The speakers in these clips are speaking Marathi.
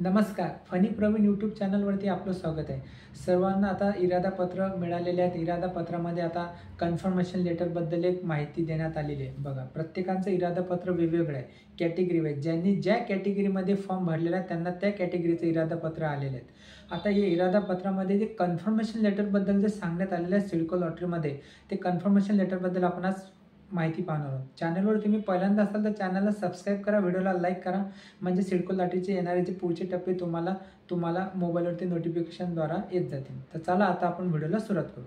नमस्कार. फनी प्रवीण यूट्यूब चॅनलवरती आपलं स्वागत आहे. सर्वांना आता इरादापत्र मिळालेले आहेत. इरादापत्रामध्ये आता कन्फर्मेशन लेटरबद्दल एक माहिती देण्यात आलेली आहे. बघा, प्रत्येकाचं इरादापत्र वेगवेगळं आहे, कॅटेगरी वाईज. ज्यांनी ज्या कॅटेगरीमध्ये फॉर्म भरलेला आहे त्यांना त्या कॅटेगरीचं इरादापत्र आलेले आहेत. आता या इरादापत्रामध्ये जे कन्फर्मेशन लेटरबद्दल जे सांगण्यात आलेलं आहे सिडको लॉटरीमध्ये, ते कन्फर्मेशन लेटरबद्दल आपण आज माहिती पाहणार आहोत. चॅनलवर तुम्ही पहिल्यांदा असाल तर चॅनलला सबस्क्राईब करा, व्हिडिओला लाईक करा, म्हणजे सिडको लॉटरीचे येणारे जे पुढचे टप्पे तुम्हाला मोबाईलवरती नोटिफिकेशनद्वारा येत जातील. तर चला आता आपण व्हिडिओला सुरुवात करू.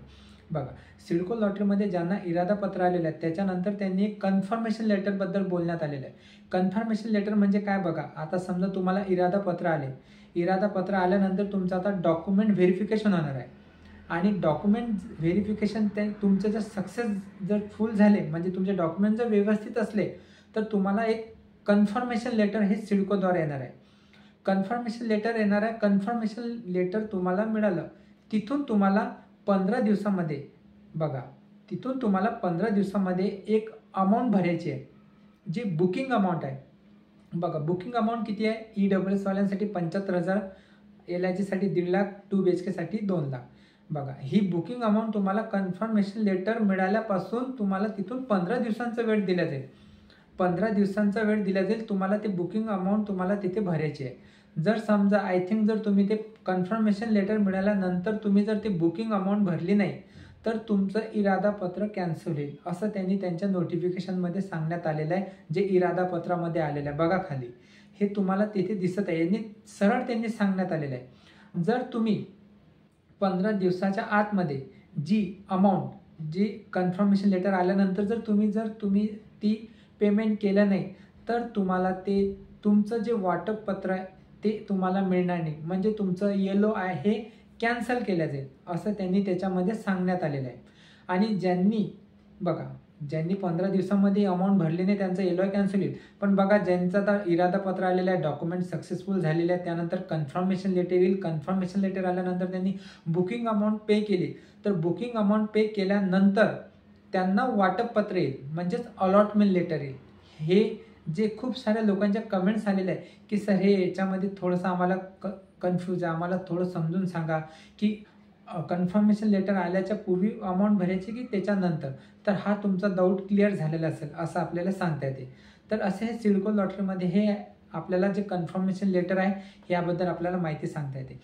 बघा, सिडको लॉटरीमध्ये ज्यांना इरादापत्र आलेलं आहे त्याच्यानंतर त्यांनी एक कन्फर्मेशन लेटरबद्दल बोलण्यात आलेलं आहे. कन्फर्मेशन लेटर म्हणजे काय बघा, आता समजा तुम्हाला इरादापत्र आले, इरादापत्र आल्यानंतर तुमचं आता डॉक्युमेंट व्हेरिफिकेशन होणार आहे आणि डॉक्युमेंट व्हेरिफिकेशन ते तुमचं जर सक्सेस जर फुल झाले, म्हणजे तुमचे डॉक्युमेंट जर व्यवस्थित असले, तर तुम्हाला एक कन्फर्मेशन लेटर हे सिडकोद्वारे येणार आहे. कन्फर्मेशन लेटर येणार आहे. कन्फर्मेशन लेटर तुम्हाला मिळालं, तिथून तुम्हाला 15 दिवसामध्ये बघा, तिथून तुम्हाला 15 दिवसामध्ये एक अमाऊंट भरायची आहे, जी बुकिंग अमाऊंट आहे. बघा, बुकिंग अमाऊंट किती आहे? EWS वाल्यांसाठी 75,000, LIGसाठी 1.5 लाख, 2 BHK साठी 2 लाख. बघा, ही बुकिंग अमाऊंट तुम्हाला कन्फर्मेशन लेटर मिळाल्यापासून तुम्हाला तिथून 15 दिवसांचा वेळ दिला जाईल. 15 दिवसांचा वेळ दिला जाईल तुम्हाला. ते बुकिंग अमाऊंट तुम्हाला तिथे भरायची आहे. जर समजा जर तुम्ही ते कन्फर्मेशन लेटर मिळाल्यानंतर तुम्ही जर ते बुकिंग अमाऊंट भरली नाही, तर तुमचं इरादापत्र कॅन्सल होईल, असं त्यांनी त्यांच्या नोटिफिकेशनमध्ये सांगण्यात आलेलं आहे, जे इरादापत्रामध्ये आलेलं आहे. बघा खाली हे तुम्हाला तिथे दिसत आहे. सरळ त्यांनी सांगण्यात आलेलं आहे, जर तुम्ही 15 दिवसाच्या आतमध्ये जी अमाऊंट, जी कन्फर्मेशन लेटर आल्यानंतर जर तुम्ही ती पेमेंट केलं नाही, तर तुम्हाला ते तुमचं जे वाटपपत्र आहे ते तुम्हाला मिळणार नाही, म्हणजे तुमचं येलो आहे हे कॅन्सल केलं जाईल, असं त्यांनी त्याच्यामध्ये सांगण्यात आलेलं आहे. आणि ज्यांनी 15 दिवसामध्ये अमाऊंट भरली नाही त्यांचं येलो कॅन्सल होईल. पण बघा, ज्यांचं आता इरादापत्र आलेलं आहे, डॉक्युमेंट सक्सेसफुल झालेले आहे, त्यानंतर कन्फर्मेशन लेटर येईल. कन्फर्मेशन लेटर आल्यानंतर त्यांनी बुकिंग अमाऊंट पे केली, तर बुकिंग अमाऊंट पे केल्यानंतर त्यांना वाटपपत्र येईल, म्हणजेच अलॉटमेंट लेटर येईल. हे जे खूप साऱ्या लोकांच्या कमेंट्स आलेल्या आहे की सर हे याच्यामध्ये थोडंसं आम्हाला कन्फ्यूज आहे, आम्हाला थोडं समजून सांगा की कन्फर्मेशन लेटर आल्याच्या पूर्वी अमाऊंट भरायची की त्याच्यानंतर. तर हा तुमचा डाऊट क्लिअर झालेला असेल असं आपल्याला सांगता येते. तर असे हे सिडको लॉटरीमध्ये हे आपल्याला जे कन्फर्मेशन लेटर आहे याबद्दल आपल्याला माहिती सांगता येते.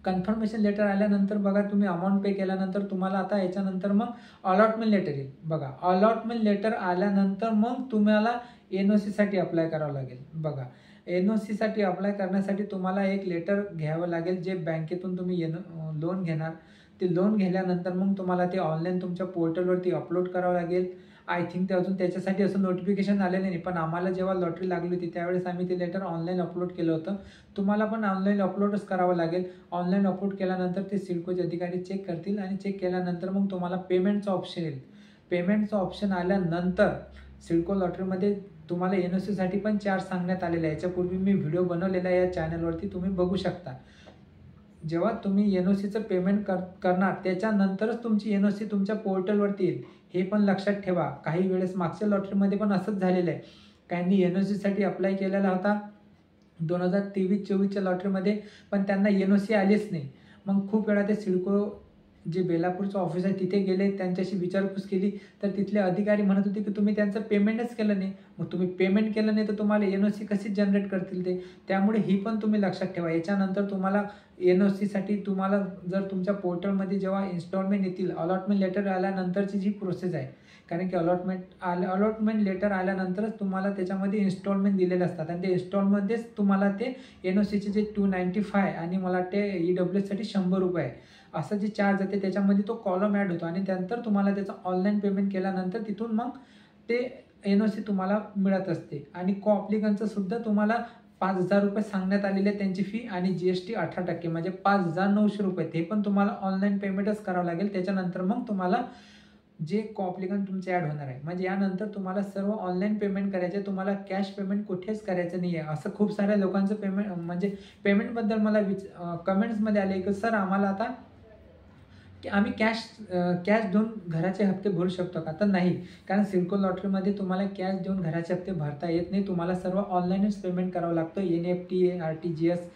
कन्फर्मेशन लेटर आल्यानंतर बघा, तुम्ही अमाऊंट पे केल्यानंतर तुम्हाला आता याच्यानंतर मग अलॉटमेंट लेटर येईल. बघा, अलॉटमेंट लेटर आल्यानंतर मग तुम्हाला NOC साठी अप्लाय करावं लागेल. बघा, NOC साठी अप्लाय करण्यासाठी तुम्हाला एक लेटर घ्यावं लागेल, जे बँकेतून तुम्ही लोन घेणार. ते लोन घेतल्यानंतर मग तुम्हाला ते ऑनलाईन तुमच्या पोर्टलवरती अपलोड करावं लागेल. आय थिंक ते अजून त्याच्यासाठी असं नोटिफिकेशन आलेलं नाही, पण आम्हाला जेव्हा लॉटरी लागली होती त्यावेळेस आम्ही ते लेटर ऑनलाईन अपलोड केलं होतं. तुम्हाला पण ऑनलाईन अपलोडच करावं लागेल. ऑनलाईन अपलोड केल्यानंतर ते सिडकोचे अधिकारी चेक करतील आणि चेक केल्यानंतर मग तुम्हाला पेमेंटचं ऑप्शन येईल. पेमेंटचं ऑप्शन आल्यानंतर सिडको लॉटरीमध्ये तुम्हाला NOC साठी पण चार्ज सांगण्यात आलेला आहे. याच्यापूर्वी मी व्हिडिओ बनवलेला आहे या चॅनलवरती, तुम्ही बघू शकता. जेव्हा तुम्ही NOCचं पेमेंट करणार त्याच्यानंतरच तुमची NOC तुमच्या पोर्टलवरती येईल, हे पण लक्षात ठेवा. काही वेळेस मागच्या लॉटरीमध्ये पण असंच झालेलं आहे. काहींनी NOC साठी अप्लाय केलेला होता 2023-24च्या लॉटरीमध्ये, पण त्यांना NOC आलीच नाही. मग खूप वेळा ते सिडको जे बेलापूरचं ऑफिस आहे तिथे गेले, त्यांच्याशी विचारपूस केली, तर तिथले अधिकारी म्हणत होते की तुम्ही त्यांचं पेमेंटच केलं नाही. मग तुम्ही पेमेंट केलं नाही तर तुम्हाला NOC कशी जनरेट करतील ते? त्यामुळे ही पण तुम्ही लक्षात ठेवा. याच्यानंतर तुम्हाला NOC साठी तुम्हाला जर तुमच्या पोर्टलमध्ये जेव्हा इन्स्टॉलमेंट येतील, अलॉटमेंट लेटर आल्यानंतरची जी प्रोसेस आहे, कारण की अलॉटमेंट लेटर आल्यानंतरच तुम्हाला त्याच्यामध्ये इन्स्टॉलमेंट दिलेले असतात आणि ते इन्स्टॉलमध्येच तुम्हाला ते NOCचे जे 295 आणि मला वाटते EWS साठी 100 रुपये असं जे चार्ज येते त्याच्यामध्ये तो कॉलम ॲड होतो आणि त्यानंतर तुम्हाला त्याचं ऑनलाईन पेमेंट केल्यानंतर तिथून मग ते NOC तुम्हाला मिळत असते. आणि कोअप्लिकंटचं सुद्धा तुम्हाला 5,000 रुपये सांगण्यात आलेले त्यांची फी आणि GST 18%, म्हणजे 5,900 रुपये. ते पण तुम्हाला ऑनलाईन पेमेंटच करावं लागेल. त्याच्यानंतर मग तुम्हाला जे कोअप्लिकंट तुमचे ॲड होणार आहे, म्हणजे यानंतर तुम्हाला सर्व ऑनलाईन पेमेंट करायचे, तुम्हाला कॅश पेमेंट कुठेच करायचं नाही आहे. असं खूप साऱ्या लोकांचं पेमेंटबद्दल मला कमेंट्समध्ये आले की सर आम्हाला आता की आम्ही कॅश देऊन घराचे हप्ते भरू शकतो का? तर नाही. कारण सिडको लॉटरीमध्ये तुम्हाला कॅश देऊन घराचे हप्ते भरता येत नाही. तुम्हाला सर्व ऑनलाईनच पेमेंट करावं लागतं. NEFT, RTGS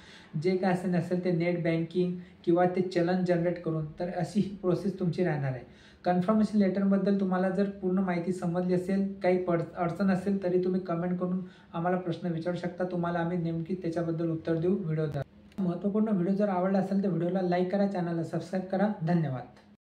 जे काय नसेल ते नेट बँकिंग किंवा ते चलन जनरेट करून. तर अशी ही प्रोसेस तुमची राहणार आहे. कन्फर्मेशन लेटरबद्दल तुम्हाला जर पूर्ण माहिती समजली असेल, काही अडचण असेल तरी तुम्ही कमेंट करून आम्हाला प्रश्न विचारू शकता. तुम्हाला आम्ही नेमकी त्याच्याबद्दल उत्तर देऊ व्हिडिओद्वारे. महत्त्वपूर्ण व्हिडिओ जर आवडला असेल तर व्हिडिओला लाईक करा, चॅनलला सबस्क्राईब करा. धन्यवाद.